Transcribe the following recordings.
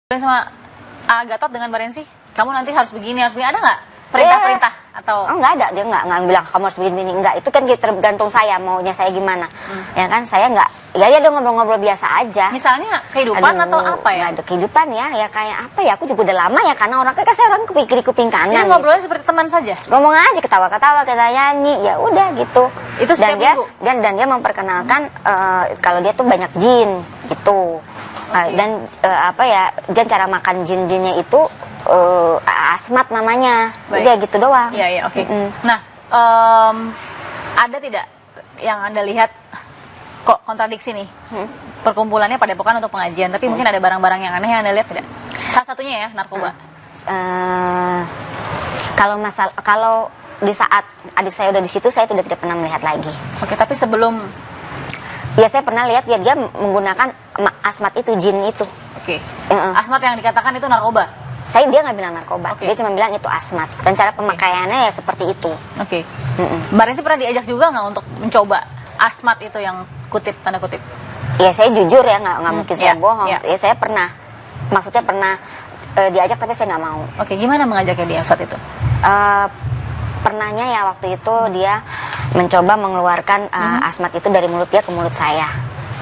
Sama Gatot dengan Mbak Rensi, kamu nanti harus begini, ada nggak perintah-perintah atau? Oh, nggak ada, dia nggak bilang kamu harus begini, nggak. Itu kan tergantung saya maunya saya gimana, ya kan? Saya nggak, ya dia ngobrol-ngobrol biasa aja. Misalnya kehidupan atau apa ya? Nggak ada kehidupan ya kayak apa ya? Aku juga udah lama ya karena saya orang kuping kanan. Jadi ngobrolnya seperti teman saja. Ngomong aja, ketawa-ketawa, kita nyanyi, ya udah gitu. Itu setiap minggu? Dan dia memperkenalkan kalau dia tuh banyak jin gitu. Dan dan cara makan jin-jinnya itu asmat namanya. Udah gitu doang. Iya, oke. Nah, ada tidak yang Anda lihat kok kontradiksi nih? Perkumpulannya Padepokan untuk pengajian, tapi mungkin ada barang-barang yang aneh yang Anda lihat tidak? Salah satunya ya narkoba. Kalau di saat adik saya udah di situ, saya sudah tidak pernah melihat lagi. Oke, tapi sebelum ya saya pernah lihat dia menggunakan asmat itu, jin itu. Oke. Asmat yang dikatakan itu narkoba. Dia nggak bilang narkoba, dia cuma bilang itu asmat. Dan cara pemakaiannya ya seperti itu. Oke. Mbak Rensi pernah diajak juga nggak untuk mencoba asmat itu yang tanda kutip? Ya saya jujur ya, nggak mungkin saya bohong. Ya saya pernah, maksudnya pernah diajak tapi saya nggak mau. Oke, gimana mengajaknya dia saat itu? Pernahnya ya waktu itu dia mencoba mengeluarkan asmat itu dari mulut dia ke mulut saya.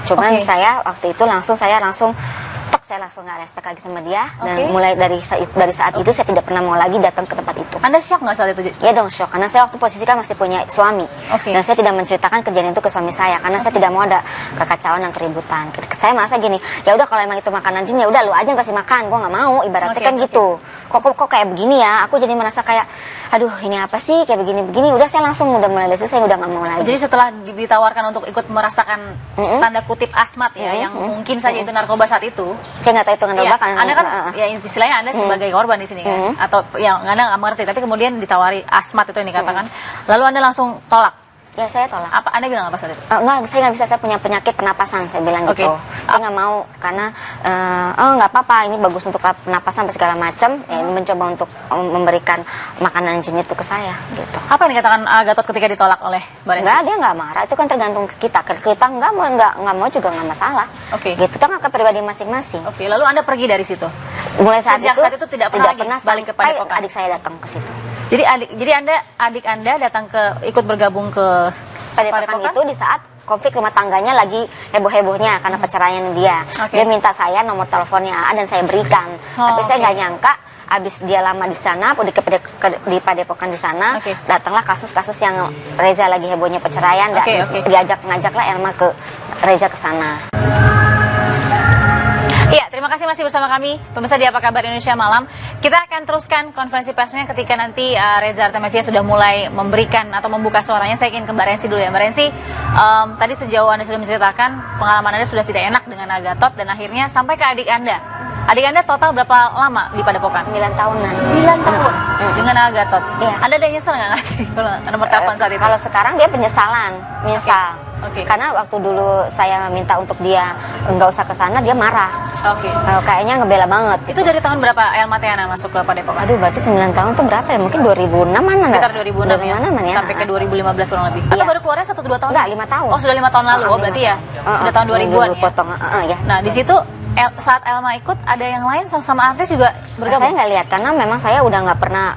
Cuman saya waktu itu saya langsung nggak respect lagi sama dia. Dan mulai dari saat itu saya tidak pernah mau lagi datang ke tempat itu. Anda shock nggak saat itu? Ya dong, shock, karena saya waktu posisi kan masih punya suami. Dan saya tidak menceritakan kejadian itu ke suami saya karena saya tidak mau ada kekacauan dan keributan. Saya merasa gini, ya udah kalau emang itu makanan jin ya udah lu aja yang kasih makan, gue nggak mau, ibaratnya kan gitu. Kok kayak begini ya, aku jadi merasa kayak aduh ini apa sih kayak begini, udah saya langsung udah mulai dari situ saya udah nggak mau lagi. Jadi setelah ditawarkan untuk ikut merasakan tanda kutip asmat ya, yang mungkin saja itu narkoba saat itu, saya nggak tahu itu narkoba kan. Anda kan ya istilahnya Anda sebagai korban di sini kan, atau yang Anda nggak mengerti, tapi kemudian ditawari asmat itu yang dikatakan, lalu Anda langsung tolak. Ya saya tolak. Apa Anda bilang apa saat itu? Enggak, saya nggak bisa, saya punya penyakit pernapasan, saya bilang gitu. Saya nggak mau karena nggak apa-apa, ini bagus untuk pernapasan segala macam. Ya, ini mencoba untuk memberikan makanan jin itu ke saya gitu. Apa yang dikatakan Gatot ketika ditolak oleh Mbak Rensi? Enggak, dia nggak marah, itu kan tergantung ke kita. Kita nggak mau juga nggak masalah. Gitu, kita nggak ke pribadi masing-masing. Lalu Anda pergi dari situ. Mulai saat itu tidak pernah balik ke Padepokan. Adik saya datang ke situ. Jadi adik Anda datang ikut bergabung ke Padepokan itu di saat konflik rumah tangganya lagi heboh-hebohnya karena perceraian dia. Dia minta saya nomor teleponnya AA dan saya berikan. Tapi saya nggak nyangka abis dia lama di sana, di Padepokan di sana, datanglah kasus-kasus yang Reza lagi hebohnya perceraian, ngajaklah Elma ke Reza ke sana. Iya, terima kasih masih bersama kami pemirsa di Apa Kabar Indonesia Malam. Kita akan teruskan konferensi persnya ketika nanti Reza Artamevia sudah mulai memberikan atau membuka suaranya. Saya ingin ke Mbak Rensi dulu ya. Mbak Rensi, tadi sejauh Anda sudah menceritakan pengalaman Anda sudah tidak enak dengan Gatot dan akhirnya sampai ke adik Anda. Adik Anda total berapa lama di Padepokan? 9 tahunan. 9 tahun dengan Gatot. Anda ada nyesel nggak ngasih nomor telepon saat itu? Kalau sekarang dia penyesalan, menyesal. Karena waktu dulu saya minta untuk dia nggak usah ke sana, dia marah. Kayaknya ngebela banget. Itu dari tahun berapa Elma Tiana masuk ke Padepokan? Aduh, berarti 9 tahun tuh berapa ya? Mungkin 2006-an. Sekitar 2006 ya. Sampai ke 2015 kurang lebih. Atau baru keluarnya 1-2 tahun? Enggak, 5 tahun. Oh, sudah 5 tahun lalu. Berarti ya sudah tahun 2000-an ya. Potong, ya. Nah, di situ saat Elma ikut, ada yang lain sama artis juga bergabung? Saya nggak lihat karena memang saya udah nggak pernah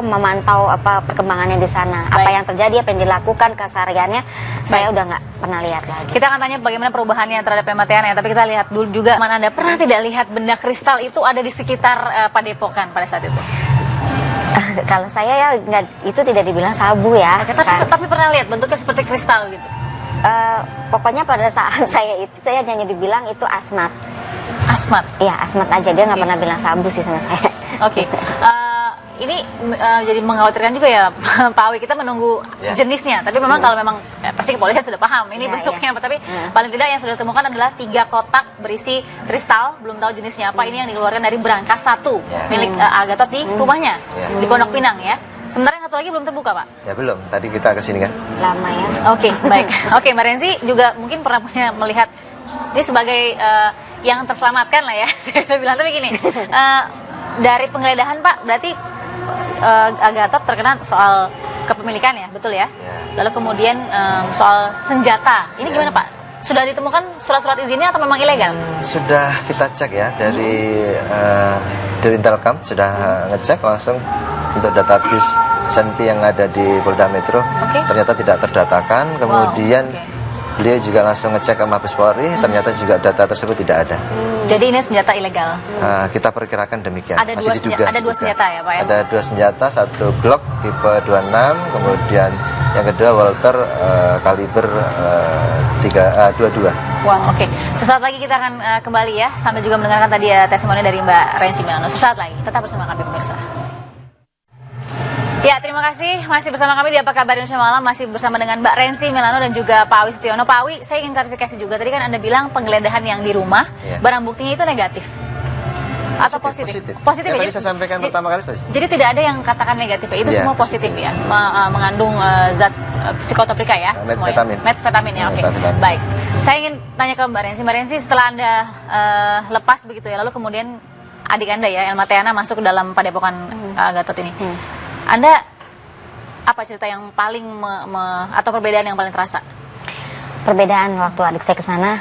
memantau perkembangannya di sana. Apa yang terjadi, apa yang dilakukan kesehariannya, saya udah nggak pernah lihat lagi. Kita akan tanya bagaimana perubahannya terhadap Elma Tiana ya, tapi kita lihat dulu juga mana Anda pernah tidak lihat benda kristal itu ada di sekitar Padepokan pada saat itu? Kalau saya ya itu tidak dibilang sabu ya. Tapi pernah lihat bentuknya seperti kristal gitu? Pokoknya pada saat saya hanya dibilang itu asmat. Asmat? Iya, asmat aja, dia nggak pernah bilang sabu sih sama saya. Ini jadi mengkhawatirkan juga ya Pak Awi, kita menunggu jenisnya. Tapi memang kalau memang pasti kepolisian sudah paham ini bentuknya apa. Tapi paling tidak yang sudah ditemukan adalah 3 kotak berisi kristal, belum tahu jenisnya apa. Ini yang dikeluarkan dari berangkas 1 milik Gatot di rumahnya di Pondok Pinang ya. Sementara yang satu lagi belum terbuka, Pak? Ya belum, tadi kita kesini kan. Lama ya. Baik. Mbak Rensi juga mungkin pernah melihat ini sebagai yang terselamatkan lah ya. Saya bilang, tapi gini, dari penggeledahan Pak, berarti Gatot terkena soal kepemilikan ya, betul ya? Lalu kemudian soal senjata, ini gimana Pak? sudah ditemukan surat-surat izinnya atau memang ilegal? Sudah kita cek ya dari Intelkam sudah ngecek langsung untuk database Senpi yang ada di Polda Metro. Ternyata tidak terdatakan. Kemudian beliau juga langsung ngecek ke Mabes Polri, ternyata juga data tersebut tidak ada. Jadi ini senjata ilegal? Kita perkirakan demikian. Ada dua senjata ya Pak ya? Ada 2 senjata, 1 Glock tipe 26, kemudian yang kedua Walter kaliber 22. Wow, oke. Sesaat lagi kita akan kembali ya, sambil juga mendengarkan tadi testimoni dari Mbak Rensi Milano. Sesaat lagi, tetap bersama kami pemirsa. Ya, terima kasih masih bersama kami di Apa Kabar Indonesia Malam, masih bersama dengan Mbak Rensi Milano dan juga Pak Awi Setiono. Pak Awi, saya ingin klarifikasi juga, tadi kan Anda bilang penggeledahan yang di rumah, barang buktinya itu negatif atau positif? Positif ya, tadi saya sampaikan pertama kali positif. Jadi tidak ada yang katakan negatif ya, itu semua positif ya, mengandung zat psikotropika ya, metfetamin ya, oke. Baik, saya ingin tanya ke Mbak Rensi. Mbak Rensi, setelah Anda lepas begitu ya, lalu kemudian adik Anda ya, Elma Teana masuk ke dalam padepokan Gatot ini. Anda apa cerita yang paling atau perbedaan yang paling terasa? Perbedaan waktu adik saya ke sana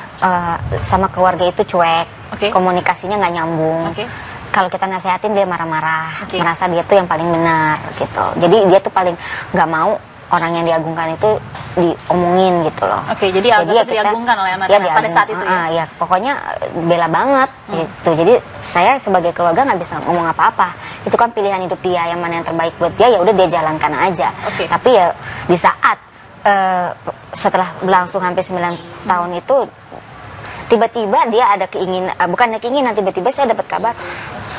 sama keluarga itu cuek, komunikasinya nggak nyambung. Kalau kita nasehatin dia marah-marah, merasa dia tuh yang paling benar gitu. Jadi dia tuh paling nggak mau orang yang diagungkan itu diomongin gitu loh. Jadi ya diagungkan oleh Ahmad pada saat itu ya? Ya pokoknya bela banget gitu. Jadi saya sebagai keluarga nggak bisa ngomong apa-apa. Itu kan pilihan hidup dia, yang mana yang terbaik buat dia, ya udah dia jalankan aja. Tapi ya di saat setelah berlangsung hampir 9 tahun itu, tiba-tiba dia ada keinginan, bukannya keinginan, tiba-tiba saya dapat kabar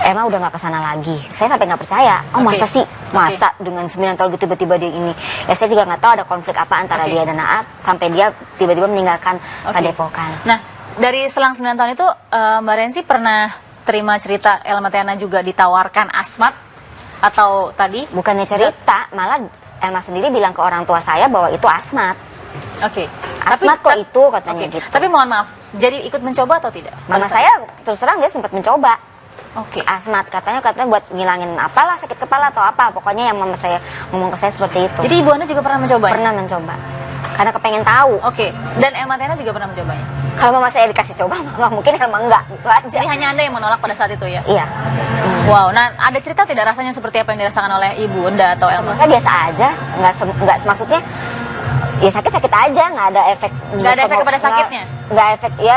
Emma udah nggak kesana lagi. Saya sampai nggak percaya. Masa sih? Masa dengan 9 tahun gitu tiba-tiba dia ini? Ya saya juga nggak tahu ada konflik apa antara dia dan Naas sampai dia tiba-tiba meninggalkan padepokan. Nah, dari selang 9 tahun itu Mbak Rensi pernah terima cerita Elma Teana juga ditawarkan asmat atau tadi? Bukannya cerita, malah Elma sendiri bilang ke orang tua saya bahwa itu asmat. Asmat kok itu katanya gitu. Tapi mohon maaf, jadi ikut mencoba atau tidak? Mama saya terus terang dia sempat mencoba. Asmat katanya buat ngilangin apalah, sakit kepala atau apa. Pokoknya yang mama saya ngomong ke saya seperti itu. Jadi ibu Anda juga pernah mencoba? Pernah mencoba. Karena kepengen tahu. Dan Elma Teana juga pernah mencobanya? Kalau mama saya dikasih coba, mama mungkin Elma enggak, gitu aja. Jadi hanya Anda yang menolak pada saat itu ya? Iya. Wow, nah ada cerita tidak rasanya seperti apa yang dirasakan oleh ibu Anda atau Elma? Saya biasa aja, nggak maksudnya ya sakit-sakit aja, nggak ada efek. Nggak ada efek kepada sakitnya? Nggak efek, ya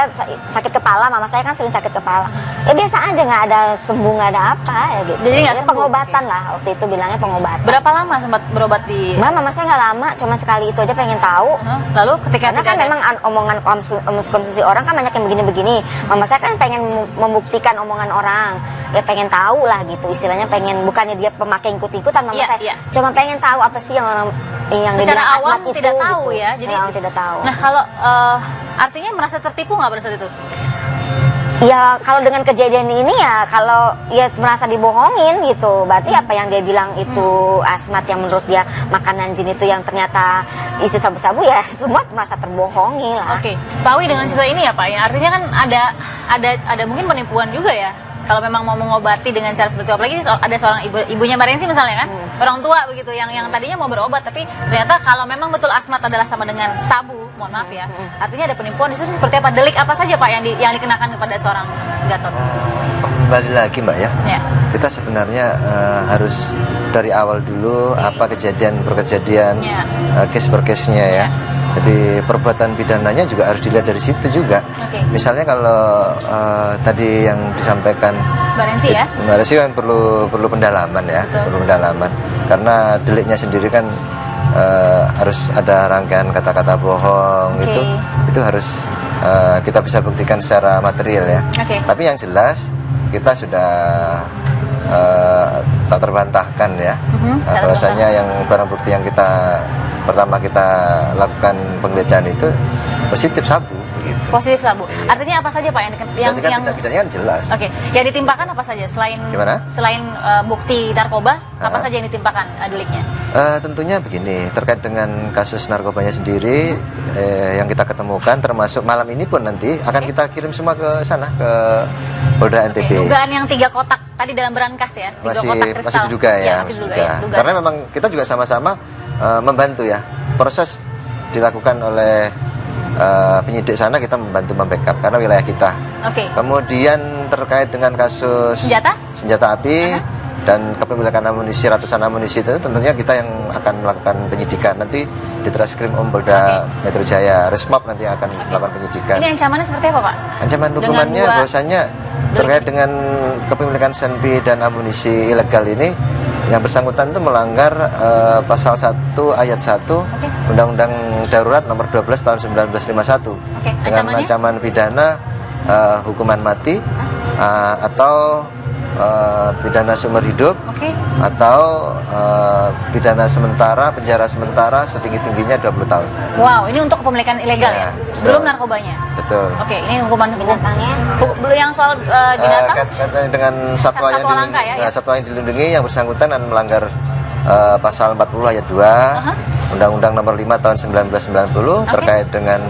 sakit kepala, mama saya kan sering sakit kepala. Ya biasa aja, nggak ada sembuh, nggak ada apa ya gitu. Jadi nggak sembuh? Pengobatan lah, waktu itu bilangnya pengobatan. Berapa lama sempat berobat di... Mama saya nggak lama, cuma sekali itu aja pengen tahu. Lalu ketika karena kan memang omongan konsumsi orang kan banyak yang begini-begini. Mama saya kan pengen membuktikan omongan orang. Ya pengen tahu lah gitu, istilahnya pengen, bukannya dia pemakai ikut-ikutan. Mama saya cuma pengen tahu apa sih yang secara awam itu, tidak tahu gitu. ya. Jadi tidak tahu. Nah, kalau artinya merasa tertipu nggak pada saat itu? Ya kalau dengan kejadian ini ya, kalau ya merasa dibohongin gitu, berarti apa yang dia bilang itu asmat, yang menurut dia makanan jin itu yang ternyata isi sabu-sabu, ya semua merasa terbohongi lah. Pak Awi, dengan cerita ini ya Pak, ya artinya kan ada mungkin penipuan juga ya. Kalau memang mau mengobati dengan cara seperti itu, apalagi ada seorang ibunya Mbak Rensi misalnya kan, orang tua begitu yang tadinya mau berobat, tapi ternyata kalau memang betul asmat adalah sama dengan sabu, mohon maaf ya, artinya ada penipuan di situ. Seperti apa, delik apa saja Pak yang dikenakan kepada seorang Gatot? Kembali lagi Mbak ya, kita sebenarnya harus dari awal dulu apa kejadian per kejadian, case per case-nya ya. Jadi perbuatan pidananya juga harus dilihat dari situ juga. Misalnya kalau tadi yang disampaikan Mbak Rensi ya, Mbak Rensi kan perlu pendalaman ya. Perlu pendalaman karena deliknya sendiri kan harus ada rangkaian kata-kata bohong. Itu harus kita bisa buktikan secara material ya. Tapi yang jelas kita sudah tak terbantahkan ya, bahwasanya yang barang bukti yang pertama kita lakukan penggeledahan itu positif sabu. Positif sabu. Artinya apa saja Pak yang bidangnya kan jelas. Yang ditimpakan apa saja selain bukti narkoba, apa saja yang ditimpakan deliknya? Tentunya begini, terkait dengan kasus narkobanya sendiri yang kita ketemukan, termasuk malam ini pun nanti akan kita kirim semua ke sana, ke Polda NTB. Dugaan yang 3 kotak tadi dalam berangkas ya, 3 kotak kristal. Masih diduga ya, masih diduga. Karena memang kita juga sama-sama membantu ya, proses dilakukan oleh penyidik sana kita membantu membackup karena wilayah kita. Kemudian terkait dengan kasus senjata api dan kepemilikan amunisi, ratusan amunisi itu tentunya kita yang akan melakukan penyidikan. Nanti di Treskrim Polda Metro Jaya, Resmob nanti akan melakukan penyidikan. Ini ancamannya seperti apa, Pak? Ancaman hukumannya bahwasanya terkait dengan kepemilikan senpi dan amunisi ilegal ini yang bersangkutan itu melanggar pasal 1 ayat 1 Undang-Undang Darurat nomor 12 tahun 1951 dengan ancaman pidana hukuman mati atau pidana seumur hidup atau pidana sementara, penjara sementara setinggi-tingginya 20 tahun. Wow, ini untuk kepemilikan ilegal ya? Belum narkobanya? Betul. Ini hukuman binatangnya? Belum yang soal binatang? Dengan satwa yang dilindungi yang bersangkutan dan melanggar pasal 40 ayat 2 Undang-Undang nomor 5 tahun 1990 terkait dengan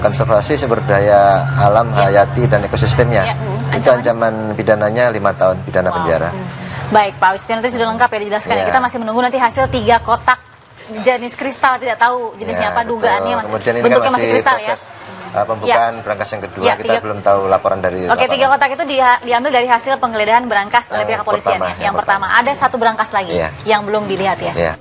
konservasi sumber daya alam, hayati dan ekosistemnya. Itu ancaman pidananya 5 tahun pidana penjara. Baik, Pak Wisnu, nanti sudah lengkap ya dijelaskan ya. Kita masih menunggu nanti hasil 3 kotak jenis kristal, tidak tahu jenisnya apa, dugaannya bentuknya masih kristal ya. Pembukaan berangkas yang kedua kita belum tahu laporan dari. 3 kotak itu diambil dari hasil penggeledahan berangkas oleh pihak kepolisian. Yang pertama ada 1 berangkas lagi yang belum dilihat ya.